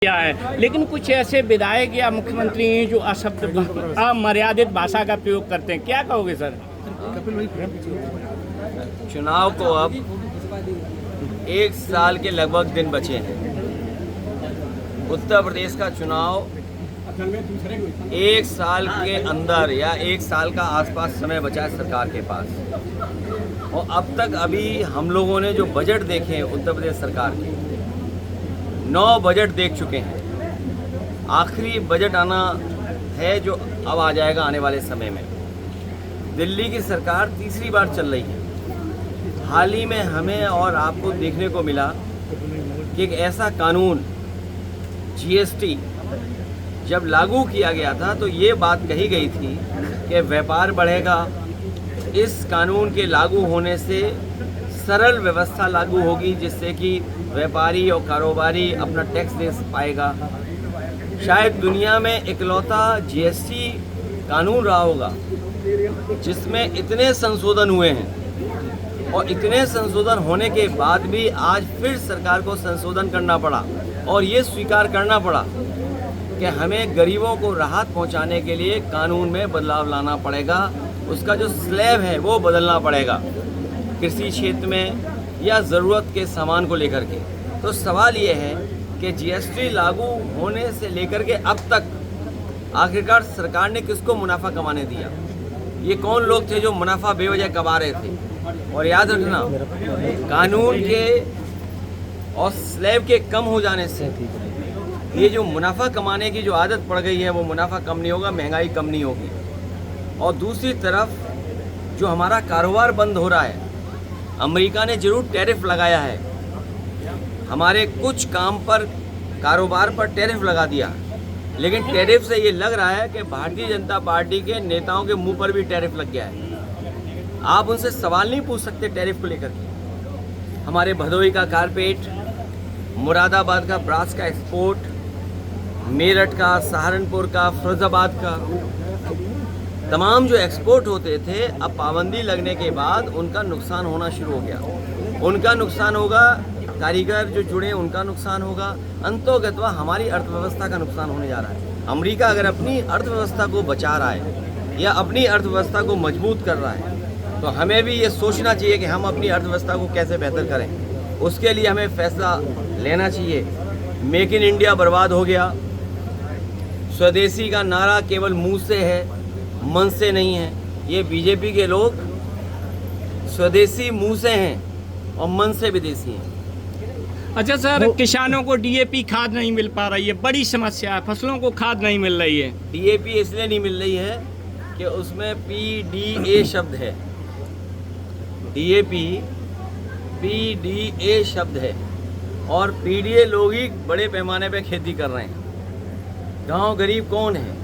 किया है, लेकिन कुछ ऐसे विधायक या मुख्यमंत्री हैं जो अशब्द अमर्यादित भाषा का प्रयोग करते हैं। क्या कहोगे सर? चुनाव को अब 1 साल के लगभग दिन बचे हैं। उत्तर प्रदेश का चुनाव 1 साल के अंदर या 1 साल का आसपास समय बचा है सरकार के पास। और अब तक अभी हम लोगों ने जो बजट देखे हैं उत्तर प्रदेश सरकार के 9 बजट देख चुके हैं। आखिरी बजट आना है जो अब आ जाएगा आने वाले समय में। दिल्ली की सरकार तीसरी बार चल रही है। हाल ही में हमें और आपको देखने को मिला कि एक ऐसा कानून जीएसटी जब लागू किया गया था तो ये बात कही गई थी कि व्यापार बढ़ेगा। इस कानून के लागू होने से सरल व्यवस्था लागू होगी जिससे कि व्यापारी और कारोबारी अपना टैक्स दे पाएगा। शायद दुनिया में इकलौता जीएसटी कानून रहा होगा जिसमें इतने संशोधन हुए हैं और इतने संशोधन होने के बाद भी आज फिर सरकार को संशोधन करना पड़ा और ये स्वीकार करना पड़ा कि हमें गरीबों को राहत पहुंचाने के लिए कानून में बदलाव लाना पड़ेगा। उसका जो स्लैब है वो बदलना पड़ेगा कृषि क्षेत्र में या ज़रूरत के सामान को लेकर के। तो सवाल ये है कि जीएसटी लागू होने से लेकर के अब तक आखिरकार सरकार ने किसको मुनाफा कमाने दिया? ये कौन लोग थे जो मुनाफा बेवजह कमा रहे थे? और याद रखना, कानून के और स्लैब के कम हो जाने से ये जो मुनाफा कमाने की जो आदत पड़ गई है वो मुनाफा कम नहीं होगा, महंगाई कम नहीं होगी। और दूसरी तरफ जो हमारा कारोबार बंद हो रहा है, अमेरिका ने जरूर टैरिफ लगाया है, हमारे कुछ काम पर कारोबार पर टैरिफ लगा दिया, लेकिन टैरिफ से ये लग रहा है कि भारतीय जनता पार्टी के नेताओं के मुंह पर भी टैरिफ लग गया है। आप उनसे सवाल नहीं पूछ सकते टैरिफ को लेकर के। हमारे भदोही का कारपेट, मुरादाबाद का ब्रास का एक्सपोर्ट, मेरठ का, सहारनपुर का, फिरोजाबाद का, तमाम जो एक्सपोर्ट होते थे अब पाबंदी लगने के बाद उनका नुकसान होना शुरू हो गया। उनका नुकसान होगा, कारीगर जो जुड़े उनका नुकसान होगा, अंतोगत्वा हमारी अर्थव्यवस्था का नुकसान होने जा रहा है। अमेरिका अगर अपनी अर्थव्यवस्था को बचा रहा है या अपनी अर्थव्यवस्था को मजबूत कर रहा है तो हमें भी ये सोचना चाहिए कि हम अपनी अर्थव्यवस्था को कैसे बेहतर करें। उसके लिए हमें फैसला लेना चाहिए। मेक इन इंडिया बर्बाद हो गया। स्वदेशी का नारा केवल मुंह से है, मन से नहीं है। ये बीजेपी के लोग स्वदेशी मुंह से हैं और मन से विदेशी हैं। अच्छा सर, किसानों को डीएपी खाद नहीं मिल पा रही है, बड़ी समस्या है। फसलों को खाद नहीं मिल रही है। डीएपी इसलिए नहीं मिल रही है कि उसमें पीडीए शब्द है। डीएपी पीडीए शब्द है और पीडीए लोग ही बड़े पैमाने पे खेती कर रहे हैं। गांव गरीब कौन है?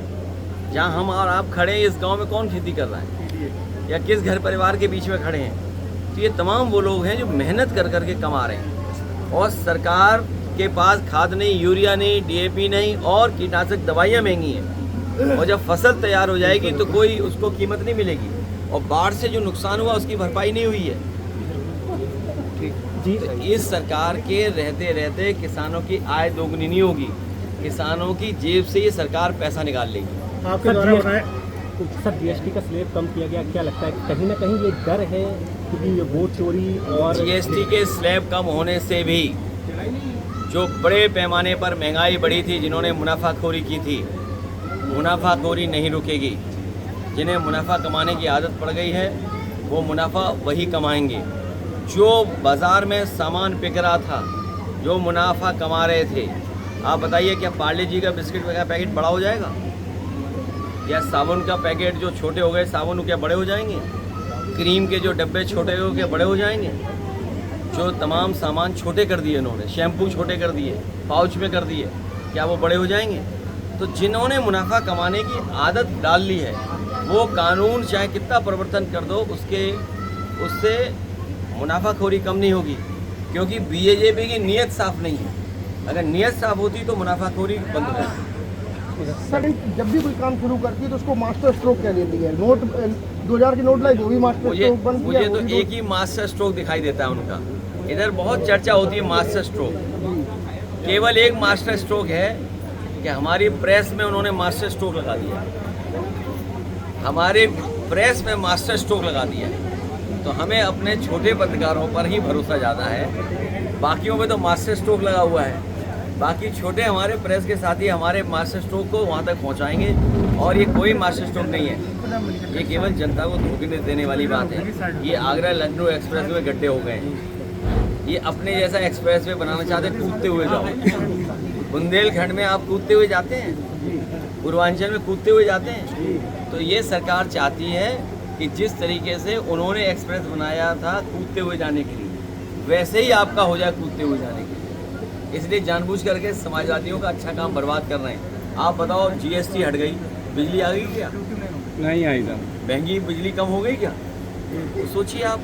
जहाँ हम और आप खड़े हैं इस गांव में कौन खेती कर रहा है या किस घर परिवार के बीच में खड़े हैं? तो ये तमाम वो लोग हैं जो मेहनत कर करके कमा रहे हैं और सरकार के पास खाद नहीं, यूरिया नहीं, डीएपी नहीं और कीटनाशक दवाइयाँ महंगी हैं। और जब फसल तैयार हो जाएगी तो कोई उसको कीमत नहीं मिलेगी और बाढ़ से जो नुकसान हुआ उसकी भरपाई नहीं हुई है। ठीक, तो इस सरकार के रहते रहते किसानों की आय दोगुनी नहीं होगी। किसानों की जेब से ये सरकार पैसा निकाल लेगी। आपके द्वारा बताएं सर, जीएसटी का स्लैब कम किया गया, क्या लगता है कहीं ना कहीं ये डर है क्योंकि ये वोट चोरी और जीएसटी के स्लैब कम होने से भी जो बड़े पैमाने पर महंगाई बढ़ी थी, जिन्होंने मुनाफाखोरी की थी, मुनाफाखोरी नहीं रुकेगी। जिन्हें मुनाफा कमाने की आदत पड़ गई है वो मुनाफा वही कमाएंगे। जो बाज़ार में सामान बिक रहा था, जो मुनाफा कमा रहे थे, आप बताइए क्या पार्ले जी का बिस्किट का पैकेट बड़ा हो जाएगा या साबुन का पैकेट जो छोटे हो गए साबुन क्या बड़े हो जाएंगे? क्रीम के जो डब्बे छोटे हो क्या बड़े हो जाएंगे? जो तमाम सामान छोटे कर दिए उन्होंने, शैम्पू छोटे कर दिए, पाउच में कर दिए, क्या वो बड़े हो जाएंगे? तो जिन्होंने मुनाफा कमाने की आदत डाल ली है वो कानून चाहे कितना परिवर्तन कर दो उससे मुनाफाखोरी कम नहीं होगी, क्योंकि बीजेपी की नीयत साफ नहीं है। अगर नीयत साफ होती तो मुनाफाखोरी बंद हो जाती। सर, जब भी कोई काम शुरू करती है तो उसको मास्टर स्ट्रोक कह देती है। नोट 2000 की नोट लाई वो भी मास्टर स्ट्रोक बन गया। मुझे तो एक ही मास्टर स्ट्रोक दिखाई देता है उनका। इधर बहुत चर्चा होती है मास्टर स्ट्रोक, केवल एक मास्टर स्ट्रोक है कि हमारी प्रेस में उन्होंने मास्टर स्ट्रोक लगा दिया, हमारे प्रेस में मास्टर स्ट्रोक लगा दिया। तो हमें अपने छोटे पत्रकारों पर ही भरोसा ज़्यादा है, बाकियों में तो मास्टर स्ट्रोक लगा हुआ है। बाकी छोटे हमारे प्रेस के साथी हमारे मास्टर स्ट्रोक को वहाँ तक पहुँचाएंगे, और ये कोई मास्टर स्ट्रोक नहीं है, ये केवल जनता को धोखे देने वाली बात है। ये आगरा लखनऊ एक्सप्रेस वे गड्ढे हो गए हैं, ये अपने जैसा एक्सप्रेस वे बनाना चाहते, कूदते हुए जाओ। बुंदेलखंड में आप कूदते हुए जाते हैं, पूर्वांचल में कूदते हुए जाते हैं। तो ये सरकार चाहती है कि जिस तरीके से उन्होंने एक्सप्रेस बनाया था कूदते हुए जाने के लिए, वैसे ही आपका हो जाए कूदते हुए जाने के लिए। इसलिए जानबूझ करके समाजवादियों का अच्छा काम बर्बाद कर रहे हैं। आप बताओ, जीएसटी हट गई, बिजली आ गई क्या? नहीं आई था। महंगी बिजली कम हो गई क्या? तो सोचिए आप।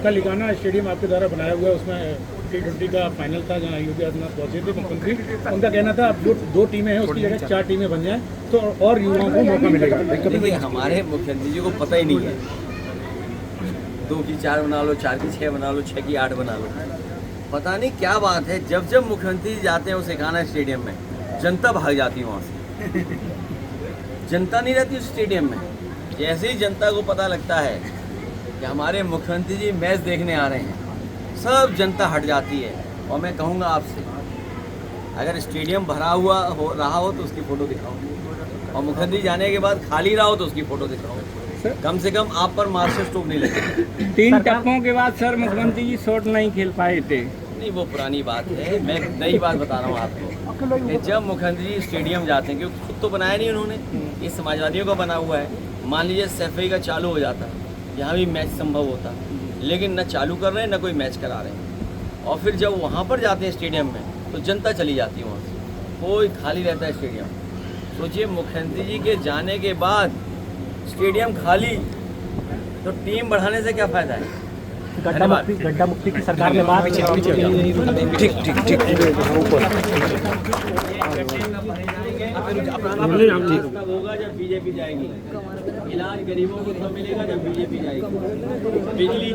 कल लिकाना स्टेडियम आपके द्वारा बनाया हुआ है, उसमें T20 का फाइनल था जहाँ योगी आदित्यनाथ पहुंचे थे मुख्यमंत्री। उनका कहना था अब जो 2 टीमें हैं उसकी जगह 4 टीमें बन जाएं तो और युवाओं को मौका मिलेगा। देखिए, हमारे मुख्यमंत्री जी को पता ही नहीं है, 2 की 4 बना लो, 4 की 6 बना लो, 6 की 8 बना लो, पता नहीं क्या बात है। जब जब मुख्यमंत्री जाते हैं उस लिकाना स्टेडियम में, जनता भाग जाती है वहाँ से, जनता नहीं रहती उस स्टेडियम में। जैसे ही जनता को पता लगता है कि हमारे मुख्यमंत्री जी मैच देखने आ रहे हैं, सब जनता हट जाती है। और मैं कहूँगा आपसे, अगर स्टेडियम भरा हुआ रहा हो तो उसकी फ़ोटो दिखाओ, और मुख्यमंत्री जाने के बाद खाली रहा हो तो उसकी फ़ोटो दिखाओ। कम से कम आप पर मास्टर स्ट्रोक नहीं लगे। 3 टप्पों के बाद सर मुख्यमंत्री जी शॉट नहीं खेल पाए थे। नहीं, वो पुरानी बात है, मैं नई बात बता रहा हूँ आपको कि जब मुख्यमंत्री स्टेडियम जाते हैं, क्योंकि खुद तो बनाया नहीं उन्होंने, ये समाजवादियों का बना हुआ है। मान लीजिए सैफई का चालू हो जाता, यहाँ भी मैच संभव होता, लेकिन न चालू कर रहे हैं न कोई मैच करा रहे हैं। और फिर जब वहाँ पर जाते हैं स्टेडियम में तो जनता चली जाती है वहाँ से, कोई खाली रहता है स्टेडियम। सोचिए, मुख्यमंत्री जी के जाने के बाद स्टेडियम खाली, तो टीम बढ़ाने से क्या फ़ायदा है? गड्ढा मुक्ति की सरकार ने बात ठीक होगा जब बीजेपी जाएगी, इलाज गरीबों को तब मिलेगा जब बीजेपी जाएगी। बिजली